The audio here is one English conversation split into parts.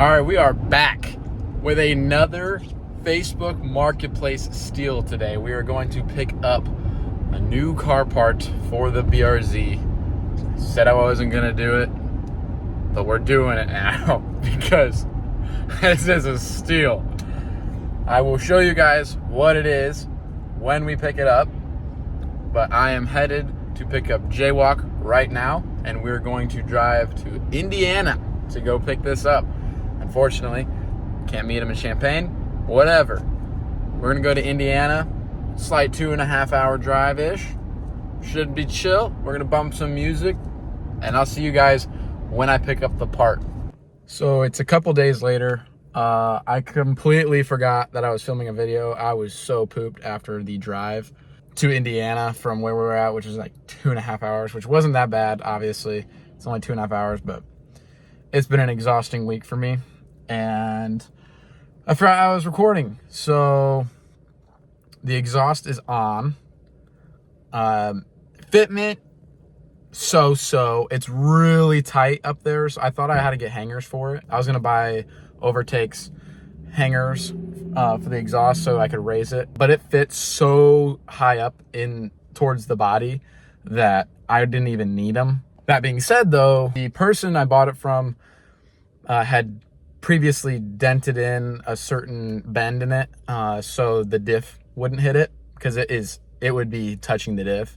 All right, we are back with another Facebook Marketplace steal today. We are going to pick up a new car part for the BRZ. Said I wasn't gonna do it, but we're doing it now because this is a steal. I will show you guys what it is when we pick it up, but I am headed to pick up Jaywalk right now, and we're going to drive to Indiana to go pick this up. Unfortunately, can't meet him in Champaign. Whatever. We're gonna go to Indiana. Slight 2.5 hour drive-ish. Should be chill. We're gonna bump some music, and I'll see you guys when I pick up the part. So it's a couple days later. I completely forgot that I was filming a video. I was so pooped after the drive to Indiana from where we were at, which is like 2.5 hours, which wasn't that bad, obviously. It's only 2.5 hours, but it's been an exhausting week for me. And I forgot I was recording. So the exhaust is on. Fitment, so. It's really tight up there. So I thought I had to get hangers for it. I was going to buy Overtake's hangers for the exhaust so I could raise it. But it fits so high up in towards the body that I didn't even need them. That being said, though, the person I bought it from had previously dented in a certain bend in it so the diff wouldn't hit it, because it would be touching the diff.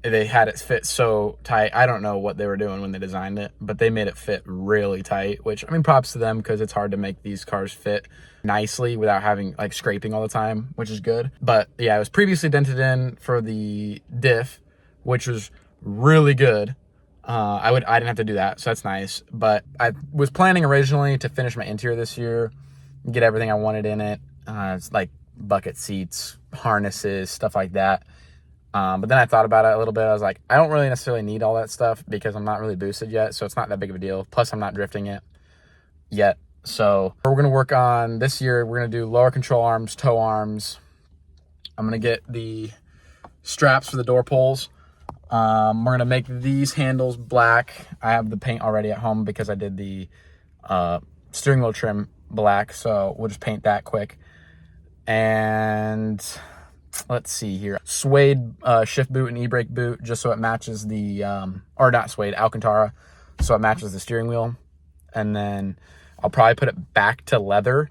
They had it fit so tight. I don't know what they were doing when they designed it, but they made it fit really tight, which, I mean, props to them, because it's hard to make these cars fit nicely without having like scraping all the time, which is good. But yeah, it was previously dented in for the diff, which was really good. I didn't have to do that, so that's nice. But I was planning originally to finish my interior this year, get everything I wanted in it. It's like bucket seats, harnesses, stuff like that. But then I thought about it a little bit. I was like, I don't really necessarily need all that stuff because I'm not really boosted yet, so it's not that big of a deal. Plus, I'm not drifting it yet. So we're going to work on this year. We're going to do lower control arms, toe arms. I'm going to get the straps for the door pulls. We're going to make these handles black. I have the paint already at home because I did the steering wheel trim black, so we'll just paint that quick. And let's see here. Suede shift boot and e-brake boot, just so it matches the, or not suede, Alcantara, so it matches the steering wheel. And then I'll probably put it back to leather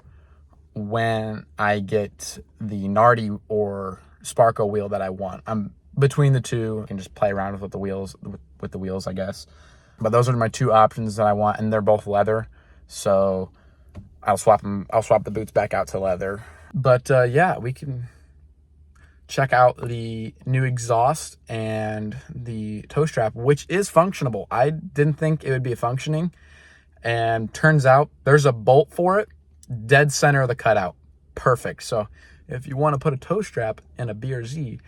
when I get the Nardi or Sparko wheel that I want. I'm between the two. I can just play around with the wheels, I guess. But those are my two options that I want, and they're both leather. So I'll swap the boots back out to leather. But yeah, we can check out the new exhaust and the toe strap, which is functionable. I didn't think it would be functioning, and turns out there's a bolt for it, dead center of the cutout. Perfect. So if you want to put a toe strap in a BRZ,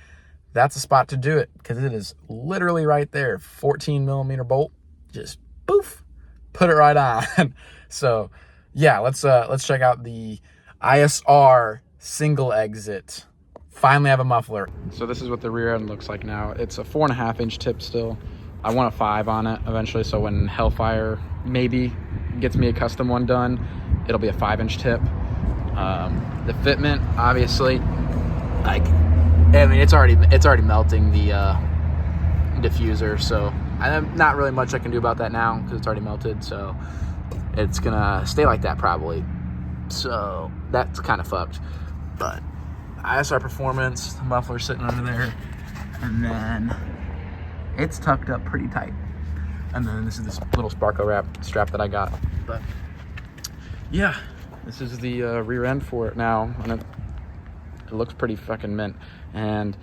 that's a spot to do it, because it is literally right there. 14 millimeter bolt, just poof, put it right on. So yeah, let's check out the ISR single exit. Finally have a muffler. So this is what the rear end looks like now. It's a 4.5 inch tip still. I want a 5 on it eventually, so when Hellfire maybe gets me a custom one done, it'll be a 5-inch tip. The fitment, obviously, like, I mean, it's already melting the diffuser, so not really much I can do about that now because it's already melted. So it's gonna stay like that probably. So that's kind of fucked. But ISR performance, the muffler sitting under there, and then it's tucked up pretty tight. And then this is this little Sparko strap that I got. But yeah, this is the rear end for it now, and it looks pretty fucking mint. And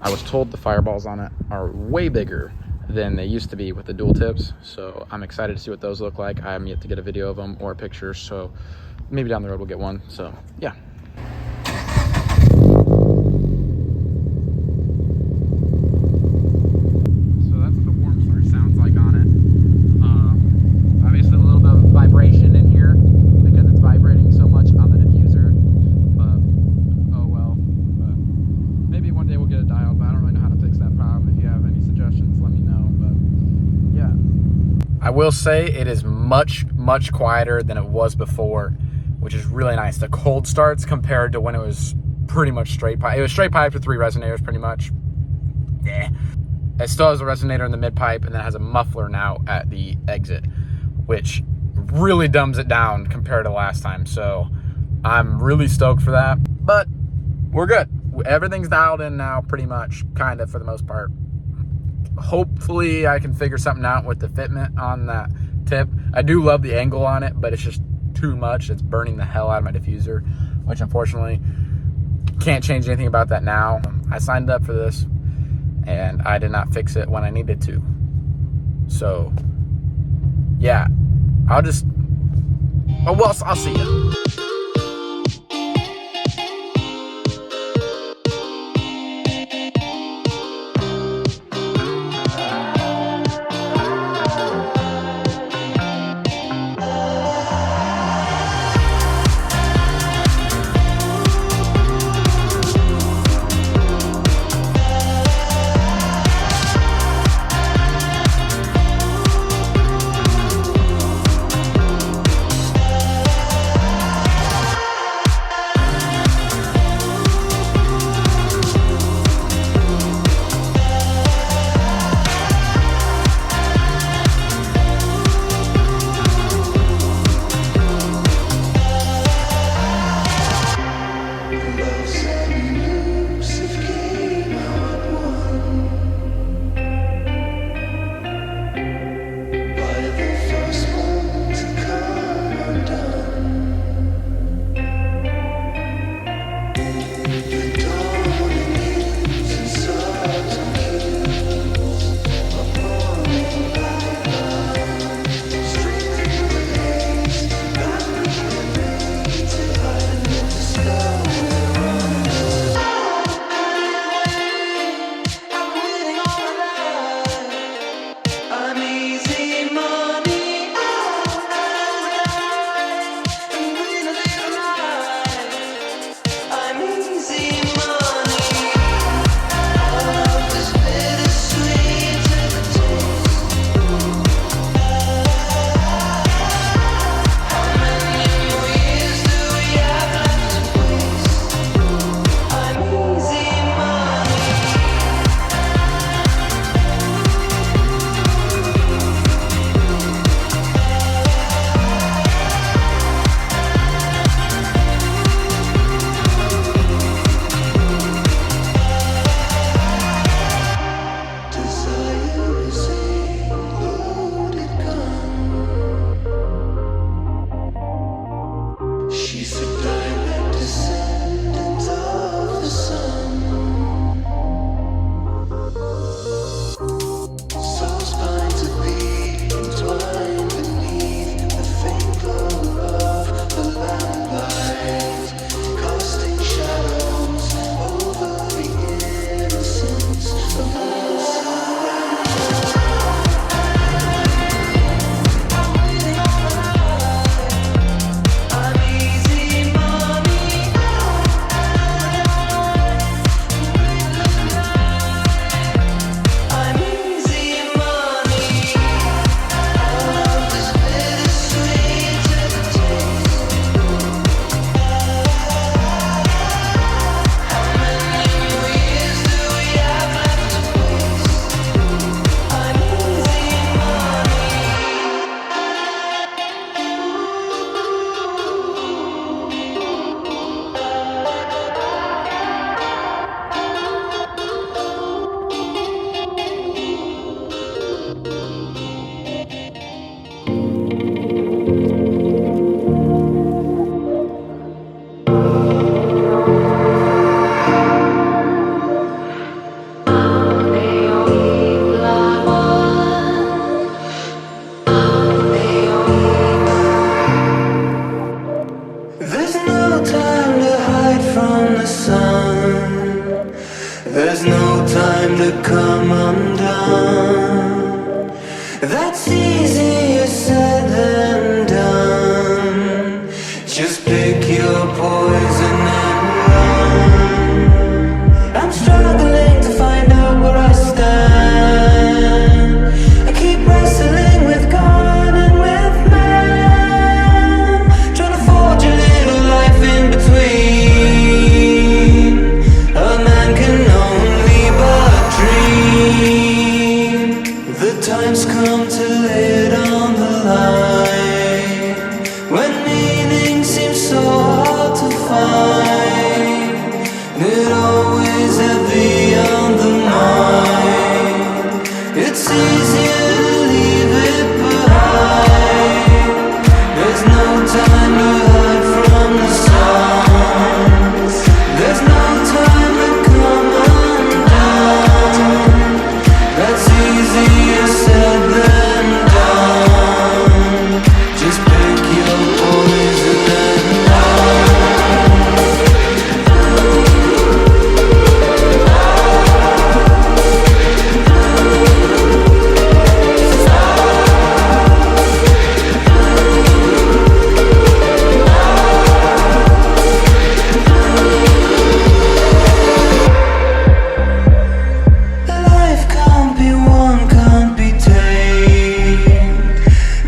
I was told the fireballs on it are way bigger than they used to be with the dual tips, so I'm excited to see what those look like. I haven't yet to get a video of them or a picture, so maybe down the road we'll get one. So yeah. So that's what the warm start sounds like on it. Obviously a little bit of vibration in here because it's vibrating so much on the diffuser, but oh well. But maybe one day we'll get it dialed, but I don't really know how to fix that problem. If you have any suggestions, let me know. But yeah, I will say it is much, much quieter than it was before, which is really nice. The cold starts compared to when it was pretty much straight pipe. It was straight pipe with 3 resonators pretty much. Yeah. It still has a resonator in the mid pipe, and then it has a muffler now at the exit, which really dumbs it down compared to last time. So I'm really stoked for that, but we're good. Everything's dialed in now pretty much, kind of, for the most part. Hopefully I can figure something out with the fitment on that tip. I do love the angle on it, but it's just too much. It's burning the hell out of my diffuser, which unfortunately can't change anything about that now. I signed up for this and I did not fix it when I needed to. So yeah, I'll see ya. There's no time to come undone. That's easier said than done. Just pick your poison and run. I'm struggling to find out where I stand. I keep wrestling with God. It's easier to leave it behind. There's no time to hide from the sun. There's no time to come undone. That's easier said than done. Just pick your poison and life can't be won, can't be tamed.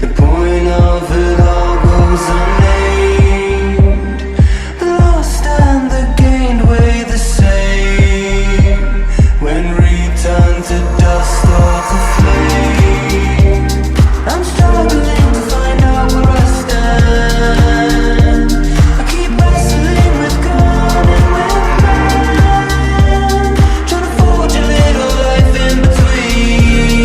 The point of it all goes unnamed. The lost and the gained weigh the same when returned to dust or to flame. I'm struggling to find out where I stand. I keep wrestling with God and with man, trying to forge a little life in between.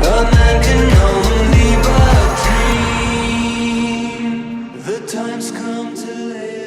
A man can only but dream. The time's come to live.